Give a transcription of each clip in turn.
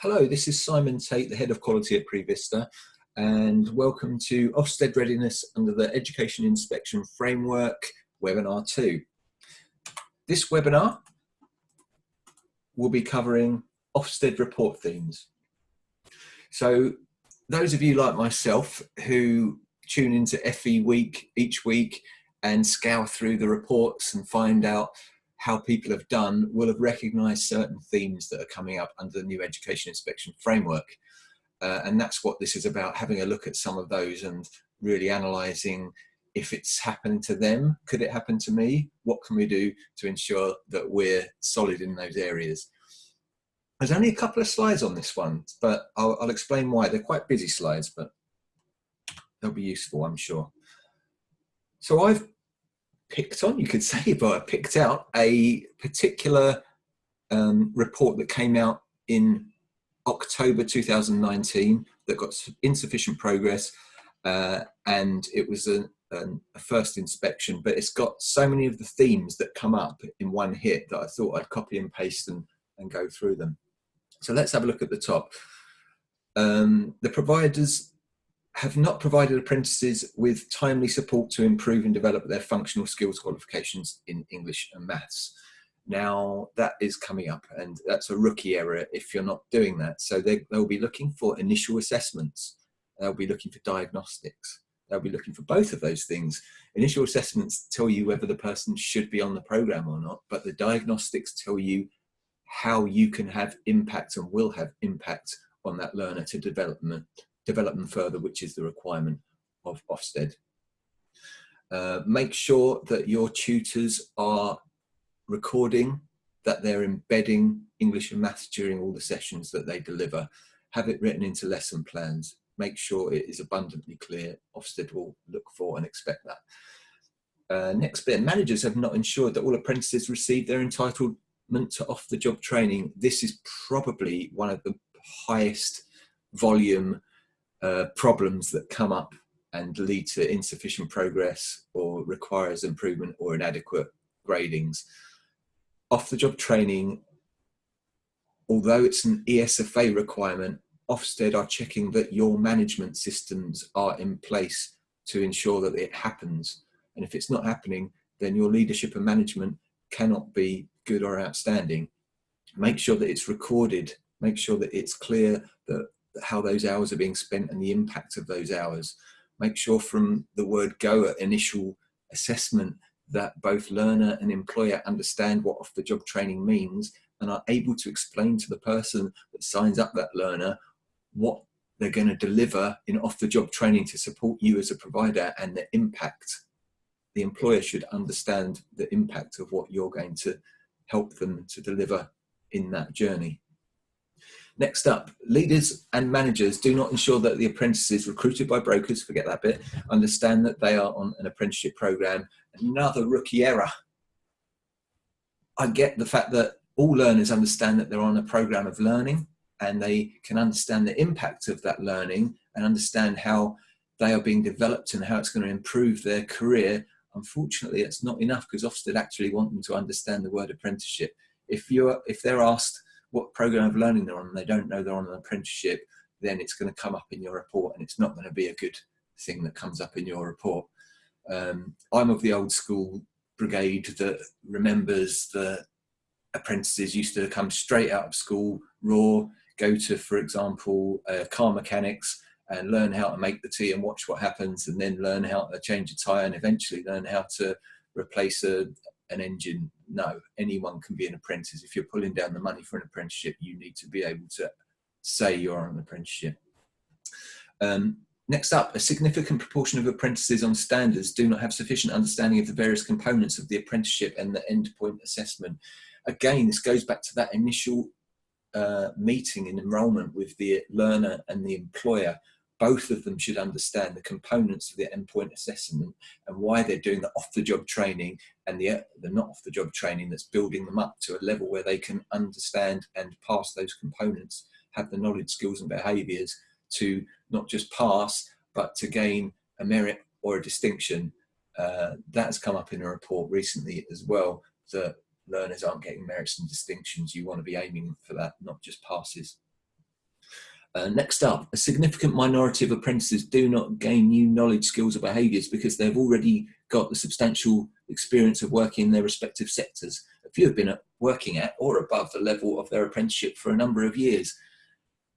Hello, this is Simon Tate, the Head of Quality at Prevista, and welcome to Ofsted Readiness under the Education Inspection Framework, Webinar 2. This webinar will be covering Ofsted report themes. So those of you like myself who tune into FE Week each week and scour through the reports and find out how people have done will have recognised certain themes that are coming up under the new Education Inspection Framework. And that's what this is about, having a look at some of those and really analysing if it's happened to them, could it happen to me? What can we do to ensure that we're solid in those areas? There's only a couple of slides on this one, but I'll explain why. They're quite busy slides, but they'll be useful, I'm sure. So I've picked out a particular report that came out in October 2019 that got insufficient progress, and it was a first inspection, but it's got so many of the themes that come up in one hit that I thought I'd copy and paste and go through them. So let's have a look at the top. The providers have not provided apprentices with timely support to improve and develop their functional skills qualifications in English and maths. Now that is coming up, and that's a rookie error if you're not doing that. So they'll be looking for initial assessments. They'll be looking for diagnostics. They'll be looking for both of those things. Initial assessments tell you whether the person should be on the program or not, but the diagnostics tell you how you can have impact and will have impact on that learner to develop them further, which is the requirement of Ofsted. Make sure that your tutors are recording, that they're embedding English and maths during all the sessions that they deliver. Have it written into lesson plans. Make sure it is abundantly clear. Ofsted will look for and expect that. Next bit, managers have not ensured that all apprentices receive their entitlement to off-the-job training. This is probably one of the highest volume problems that come up and lead to insufficient progress or requires improvement or inadequate gradings. Off-the-job training, although it's an ESFA requirement, Ofsted are checking that your management systems are in place to ensure that it happens. And if it's not happening, then your leadership and management cannot be good or outstanding. Make sure that it's recorded. Make sure that it's clear that how those hours are being spent and the impact of those hours. Make sure from the word go at initial assessment that both learner and employer understand what off-the-job training means and are able to explain to the person that signs up that learner what they're going to deliver in off-the-job training to support you as a provider and the impact. The employer should understand the impact of what you're going to help them to deliver in that journey. Next up, leaders and managers do not ensure that the apprentices recruited by brokers, forget that bit, understand that they are on an apprenticeship program. Another rookie error. I get the fact that all learners understand that they're on a program of learning and they can understand the impact of that learning and understand how they are being developed and how it's going to improve their career. Unfortunately, it's not enough because Ofsted actually want them to understand the word apprenticeship. If they're asked what program of learning they're on and they don't know they're on an apprenticeship, then it's going to come up in your report and it's not going to be a good thing that comes up in your report. I'm of the old school brigade that remembers that apprentices used to come straight out of school, raw, go to, for example, car mechanics and learn how to make the tea and watch what happens, and then learn how to change a tyre and eventually learn how to replace an engine. No, anyone can be an apprentice. If you're pulling down the money for an apprenticeship, you need to be able to say you're on an apprenticeship. Next up, a significant proportion of apprentices on standards do not have sufficient understanding of the various components of the apprenticeship and the endpoint assessment. Again, this goes back to that initial meeting and enrolment with the learner and the employer. Both of them should understand the components of the endpoint assessment and why they're doing the off-the-job training and the not off-the-job training that's building them up to a level where they can understand and pass those components, have the knowledge, skills and behaviours to not just pass, but to gain a merit or a distinction. That's come up in a report recently as well, that learners aren't getting merits and distinctions. You want to be aiming for that, not just passes. Next up, a significant minority of apprentices do not gain new knowledge, skills or behaviours because they've already got the substantial experience of working in their respective sectors. A few have been working at or above the level of their apprenticeship for a number of years.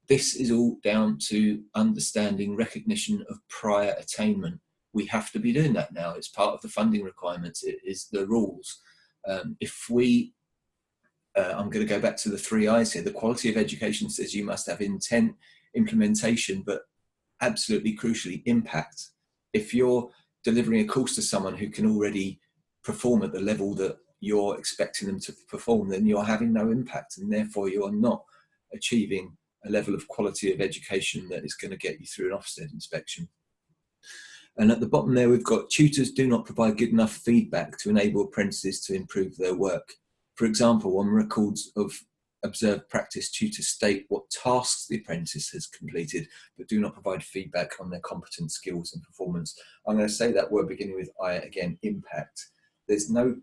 This is all down to understanding recognition of prior attainment. We have to be doing that now. It's part of the funding requirements. It is the rules. I'm going to go back to the 3 I's here. The quality of education says you must have intent, implementation, but absolutely crucially, impact. If you're delivering a course to someone who can already perform at the level that you're expecting them to perform, then you're having no impact, and therefore you are not achieving a level of quality of education that is going to get you through an Ofsted inspection. And at the bottom there, we've got tutors do not provide good enough feedback to enable apprentices to improve their work. For example, on records of observed practice, tutors state what tasks the apprentice has completed, but do not provide feedback on their competence, skills and performance. I'm going to say that word beginning with I again, impact. There's no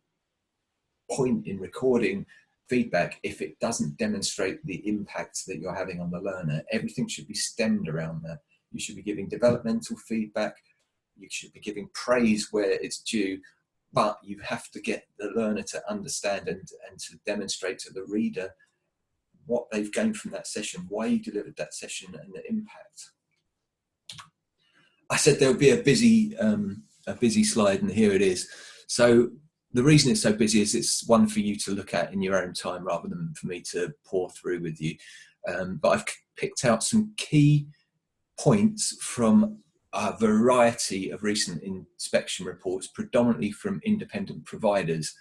point in recording feedback if it doesn't demonstrate the impact that you're having on the learner. Everything should be stemmed around that. You should be giving developmental feedback. You should be giving praise where it's due, but you have to get the learner to understand and to demonstrate to the reader what they've gained from that session, why you delivered that session and the impact. I said there would be a busy slide, and here it is. So the reason it's so busy is it's one for you to look at in your own time rather than for me to pour through with you. But I've picked out some key points from a variety of recent inspection reports, predominantly from independent providers,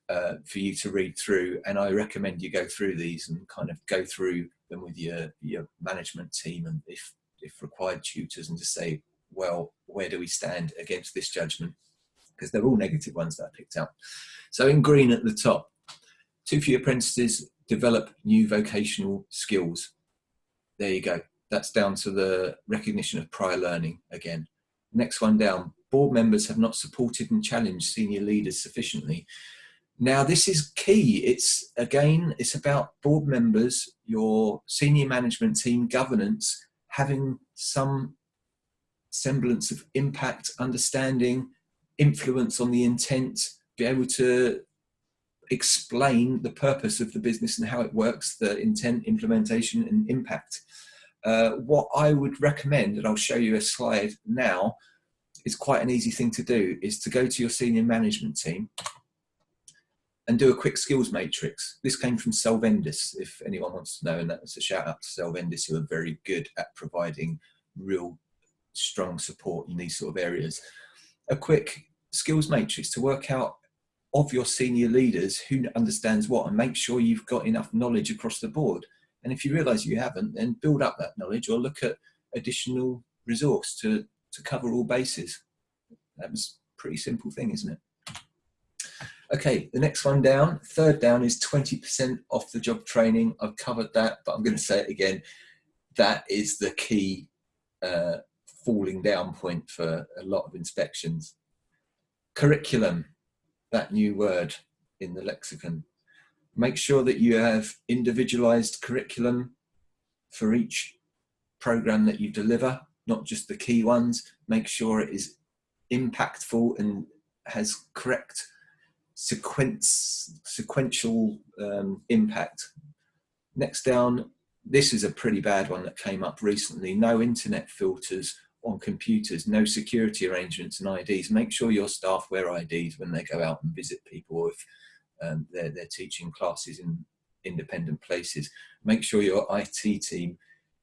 for you to read through. And I recommend you go through these and kind of go through them with your management team, and if required, tutors, and just say, well, where do we stand against this judgment? Because they're all negative ones that I picked out. So in green at the top, too few apprentices develop new vocational skills. There you go. That's down to the recognition of prior learning again. Next one down, board members have not supported and challenged senior leaders sufficiently. Now this is key. It's about board members, your senior management team, governance, having some semblance of impact, understanding, influence on the intent, be able to explain the purpose of the business and how it works, the intent, implementation and impact. What I would recommend, and I'll show you a slide now, is quite an easy thing to do, is to go to your senior management team and do a quick skills matrix. This came from Solvendis, if anyone wants to know, and that's a shout out to Solvendis, who are very good at providing real strong support in these sort of areas. A quick skills matrix to work out of your senior leaders who understands what, and make sure you've got enough knowledge across the board. And if you realise you haven't, then build up that knowledge or look at additional resource to cover all bases. That was a pretty simple thing, isn't it? Okay, the next one down, third down, is 20% off the job training. I've covered that, but I'm going to say it again. That is the key falling down point for a lot of inspections. Curriculum, that new word in the lexicon. Make sure that you have individualized curriculum for each program that you deliver, not just the key ones. Make sure it is impactful and has correct sequential impact. Next down, this is a pretty bad one that came up recently. No internet filters on computers, no security arrangements and IDs. Make sure your staff wear IDs when they go out and visit people, if they're teaching classes in independent places. Make sure your IT team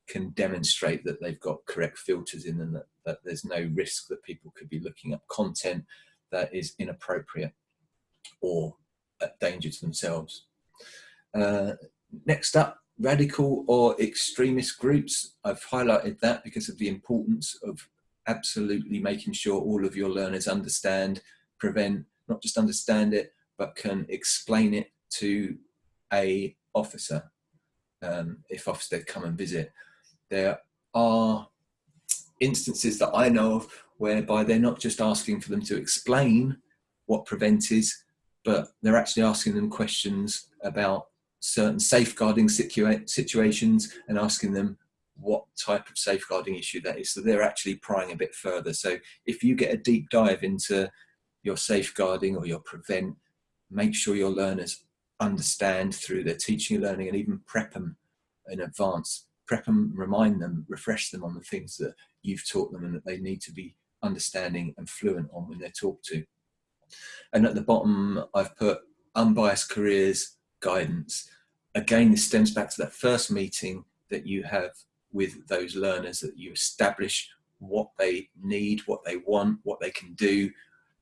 can demonstrate that they've got correct filters in them, that there's no risk that people could be looking up content that is inappropriate or a danger to themselves. Next up, radical or extremist groups. I've highlighted that because of the importance of absolutely making sure all of your learners understand, not just understand it, but can explain it to a officer if Ofsted come and visit. There are instances that I know of whereby they're not just asking for them to explain what prevent is, but they're actually asking them questions about certain safeguarding situations and asking them what type of safeguarding issue that is. So they're actually prying a bit further. So if you get a deep dive into your safeguarding or your prevent, make sure your learners understand through their teaching and learning, and even prep them in advance. Prep them, remind them, refresh them on the things that you've taught them and that they need to be understanding and fluent on when they're talked to. And at the bottom, I've put unbiased careers guidance. Again, this stems back to that first meeting that you have with those learners, that you establish what they need, what they want, what they can do,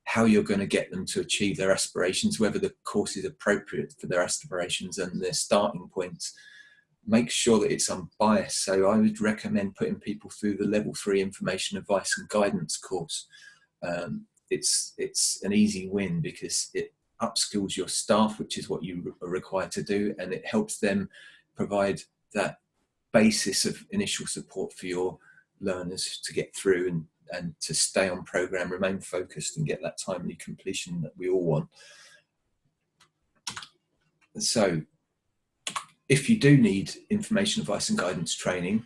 how you're going to get them to achieve their aspirations, whether the course is appropriate for their aspirations and their starting points. Make sure that it's unbiased. So I would recommend putting people through the level 3 information advice and guidance course. It's an easy win because it upskills your staff, which is what you are required to do, and it helps them provide that basis of initial support for your learners to get through and to stay on program, remain focused, and get that timely completion that we all want. So if you do need information, advice and guidance training,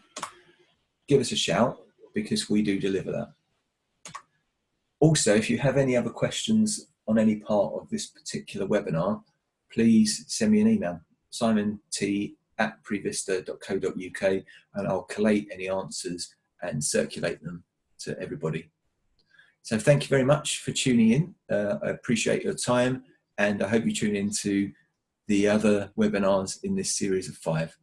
give us a shout, because we do deliver that. Also, if you have any other questions on any part of this particular webinar, please send me an email, simont@prevista.co.uk, and I'll collate any answers and circulate them to everybody. So thank you very much for tuning in. I appreciate your time, and I hope you tune in to the other webinars in this series of 5.